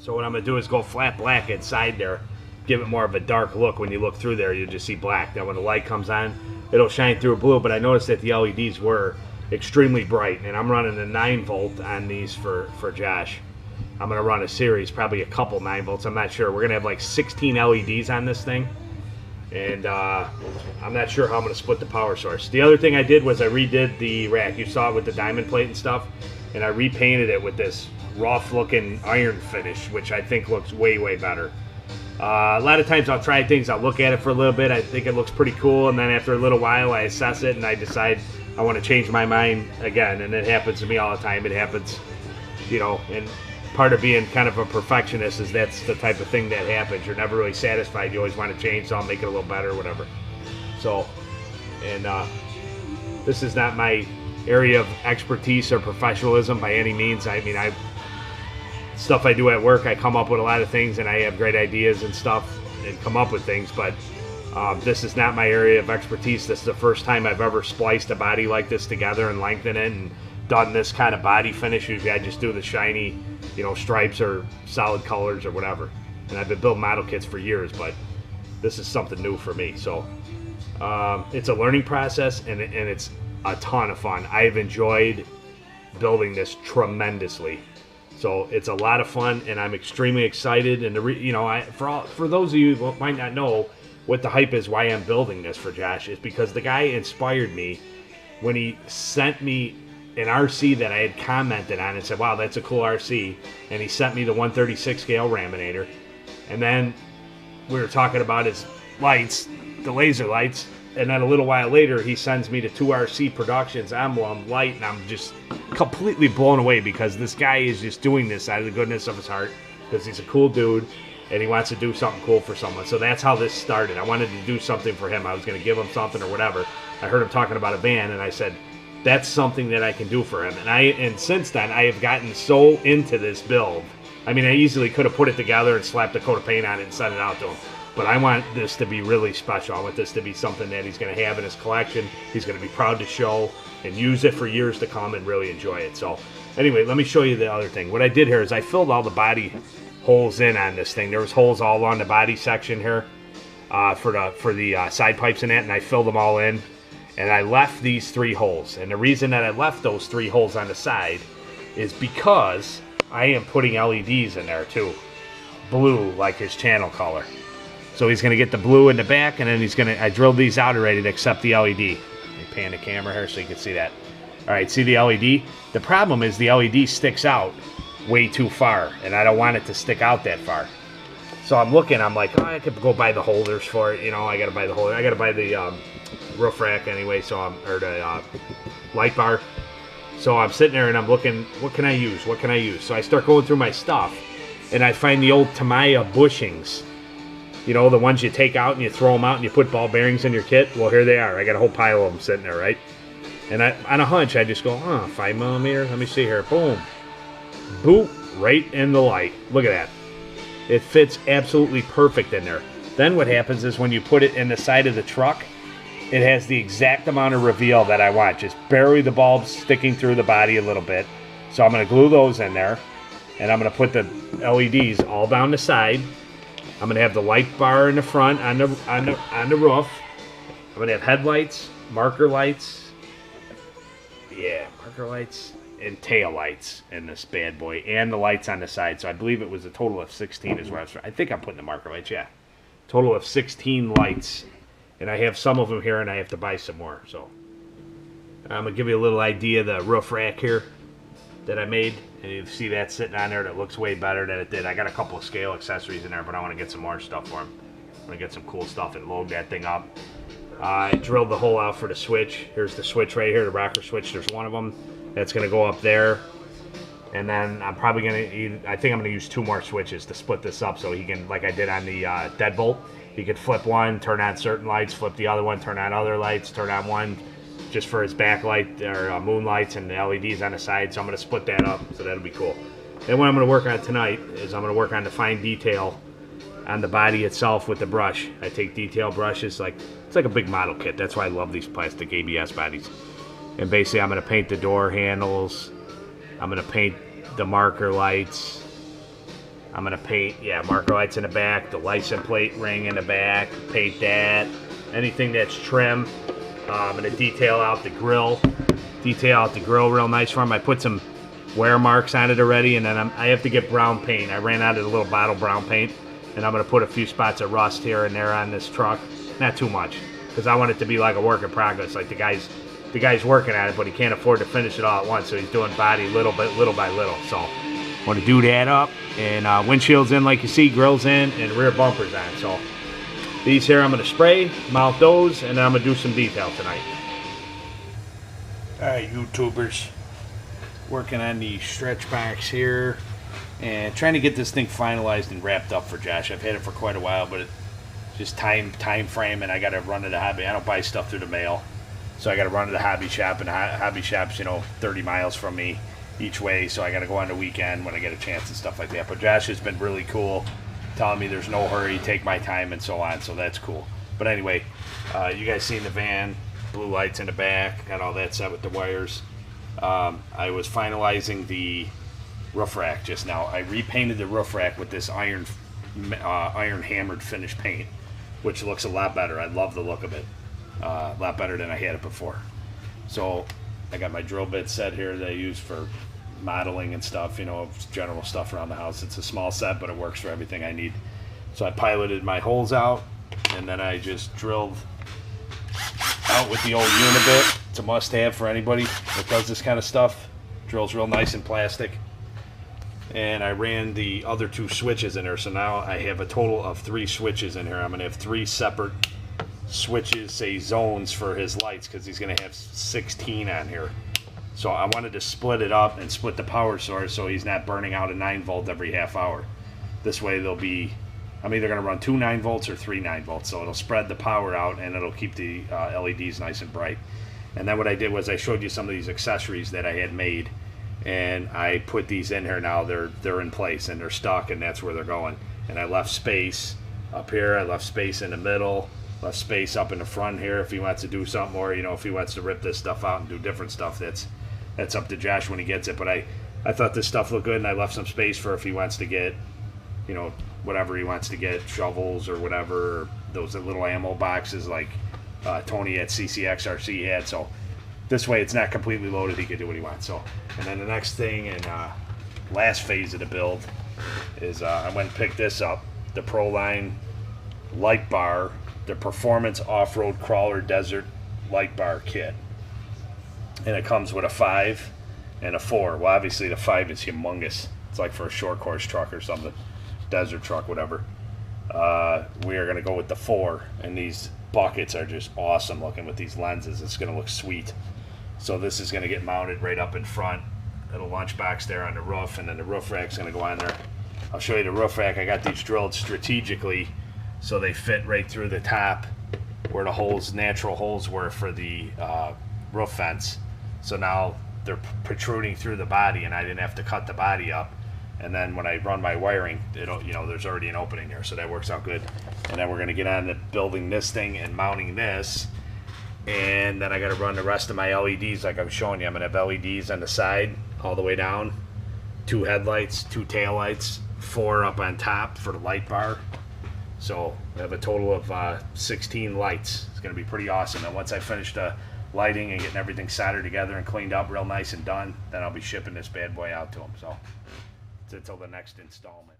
So what I'm going to do is go flat black inside there, give it more of a dark look. When you look through there, you just see black. Then when the light comes on, it'll shine through blue. But I noticed that the LEDs were extremely bright, and I'm running a 9-volt on these for Josh. I'm going to run a series, probably a couple 9-volts. I'm not sure. We're going to have like 16 LEDs on this thing. And I'm not sure how I'm going to split the power source. The other thing I did was I redid the rack. You saw it with the diamond plate and stuff. And I repainted it with this rough looking iron finish, which I think looks way, way better. A lot of times I'll try things, I'll look at it for a little bit, I think it looks pretty cool, and then after a little while I assess it and I decide I want to change my mind again. And it happens to me all the time. It happens, you know, and part of being kind of a perfectionist is that's the type of thing that happens. You're never really satisfied. You always want to change something, make it a little better or whatever. So, and this is not my area of expertise or professionalism by any means. I mean, stuff I do at work, I come up with a lot of things and I have great ideas and stuff and come up with things, but this is not my area of expertise. This is the first time I've ever spliced a body like this together and lengthened it and done this kind of body finish. Usually I just do the shiny, you know, stripes or solid colors or whatever. And I've been building model kits for years, but this is something new for me. So it's a learning process, and it's a ton of fun. I've enjoyed building this tremendously. So it's a lot of fun, and I'm extremely excited. And you know, for those of you who might not know what the hype is, why I'm building this for Josh, is because the guy inspired me when he sent me an RC that I had commented on and said, wow, that's a cool RC. And he sent me the 136 scale Raminator. And then we were talking about his lights, the laser lights. And then a little while later, he sends me the 2RC Productions emblem light. And I'm just completely blown away because this guy is just doing this out of the goodness of his heart because he's a cool dude and he wants to do something cool for someone. So that's how this started. I wanted to do something for him. I was going to give him something or whatever. I heard him talking about a van, and I said, that's something that I can do for him. And since then, I have gotten so into this build. I mean, I easily could have put it together and slapped a coat of paint on it and sent it out to him. But I want this to be really special. I want this to be something that he's going to have in his collection. He's going to be proud to show and use it for years to come and really enjoy it. So anyway, let me show you the other thing. What I did here is I filled all the body holes in on this thing. There was holes all along the body section here for the side pipes and that, and I filled them all in. And I left these 3 holes. And the reason that I left those 3 holes on the side is because I am putting LEDs in there too. Blue, like his channel color. So he's going to get the blue in the back, and then he's going to, I drilled these out already to accept the LED. Let me pan the camera here so you can see that. All right, see the LED? The problem is the LED sticks out way too far, and I don't want it to stick out that far. So I'm looking, I'm like, oh, I could go buy the holders for it. You know, I got to buy the holder. I got to buy the roof rack anyway, so or the light bar. So I'm sitting there and I'm looking, what can I use? What can I use? So I start going through my stuff, and I find the old Tamiya bushings. You know, the ones you take out and you throw them out and you put ball bearings in your kit. Well, here they are. I got a whole pile of them sitting there, right? And on a hunch, I just go, 5mm. Let me see here. Boom. Boop. Right in the light. Look at that. It fits absolutely perfect in there. Then what happens is when you put it in the side of the truck, it has the exact amount of reveal that I want. Just barely the bulbs sticking through the body a little bit. So I'm going to glue those in there. And I'm going to put the LEDs all down the side. I'm going to have the light bar in the front on the roof. I'm going to have headlights, marker lights. Yeah, marker lights and tail lights in this bad boy, and the lights on the side. So I believe it was a total of 16 is where I think I'm putting the marker lights, yeah. Total of 16 lights. And I have some of them here, and I have to buy some more. So I'm going to give you a little idea of the roof rack here that I made. And you see that sitting on there that looks way better than it did. I got a couple of scale accessories in there, but I want to get some more stuff for them. I'm going to get some cool stuff and load that thing up. I drilled the hole out for the switch. Here's the switch right here, the rocker switch. There's one of them. That's going to go up there. And then I'm probably going to, I think I'm going to use 2 more switches to split this up so he can, like I did on the deadbolt, he could flip one, turn on certain lights, flip the other one, turn on other lights, turn on one just for his backlight or moonlights and the LEDs on the side. So I'm going to split that up, so that'll be cool. Then what I'm going to work on tonight is I'm going to work on the fine detail on the body itself with the brush. I take detail brushes, it's like a big model kit. That's why I love these plastic ABS bodies. And basically I'm going to paint the door handles. I'm going to paint the marker lights. I'm gonna paint, yeah, marker lights in the back, the license plate ring in the back, paint that. Anything that's trim. I'm gonna detail out the grill real nice for him. I put some wear marks on it already, and then I have to get brown paint. I ran out of the little bottle brown paint, and I'm gonna put a few spots of rust here and there on this truck. Not too much, because I want it to be like a work in progress. Like the guy's working at it, but he can't afford to finish it all at once, so he's doing body little by little. So I want to do that up, and windshield's in like you see, grill's in, and rear bumper's on. So these here I'm going to spray, mount those, and then I'm going to do some detail tonight. Alright, YouTubers, working on the Stretchbox here, and trying to get this thing finalized and wrapped up for Josh. I've had it for quite a while, but it's just time frame, and I got to run to the hobby. I don't buy stuff through the mail, so I got to run to the hobby shop, and the hobby shop's 30 miles from me each way, so I got to go on the weekend when I get a chance and stuff like that. But Josh has been really cool, telling me there's no hurry, take my time, and so on, so that's cool. But anyway, you guys seen the van, blue lights in the back, got all that set with the wires. I was finalizing the roof rack just now. I repainted the roof rack with this iron hammered finish paint, which looks a lot better. I love the look of it, a lot better than I had it before. So I got my drill bit set here that I use for modeling and stuff, general stuff around the house. It's a small set, but it works for everything I need. So I piloted my holes out, and then I just drilled out with the old Unibit. It's a must-have for anybody that does this kind of stuff. Drills real nice in plastic. And I ran the other 2 switches in there, so now I have a total of 3 switches in here. I'm going to have 3 separate switches, say zones, for his lights, because he's going to have 16 on here. So I wanted to split it up and split the power source so he's not burning out a 9-volt every half hour. This way I'm either going to run 2 9-volts or 3 9-volts, so it'll spread the power out and it'll keep the LEDs nice and bright. And then what I did was I showed you some of these accessories that I had made, and I put these in here now. They're in place and they're stuck, and that's where they're going. And I left space up here, I left space in the middle, left space up in the front here if he wants to do something, or if he wants to rip this stuff out and do different stuff. That's up to Josh when he gets it. But I thought this stuff looked good, and I left some space for if he wants to get whatever he wants to get, shovels or whatever, or those little ammo boxes like Tony at CCXRC had. So this way it's not completely loaded, he can do what he wants. So, and then the next thing and last phase of the build is I went and picked this up, the Proline light bar, the Performance Off-Road Crawler Desert light bar kit. And it comes with a 5 and a 4. Well, obviously the 5 is humongous. It's like for a short course truck or something, desert truck, whatever. We are going to go with the 4, and these buckets are just awesome looking with these lenses. It's going to look sweet. So this is going to get mounted right up in front. Little lunchbox there on the roof, and then the roof rack's going to go on there. I'll show you the roof rack. I got these drilled strategically so they fit right through the top where the holes, natural holes were for the roof vents. So now they're protruding through the body, and I didn't have to cut the body up. And then when I run my wiring, there's already an opening there, so that works out good. And then we're going to get on to building this thing and mounting this. And then I got to run the rest of my LEDs like I'm showing you. I'm going to have LEDs on the side all the way down, 2 headlights, 2 taillights, 4 up on top for the light bar. So we have a total of 16 lights. It's going to be pretty awesome. And once I finish the lighting and getting everything soldered together and cleaned up real nice and done, then I'll be shipping this bad boy out to him. So until the next installment.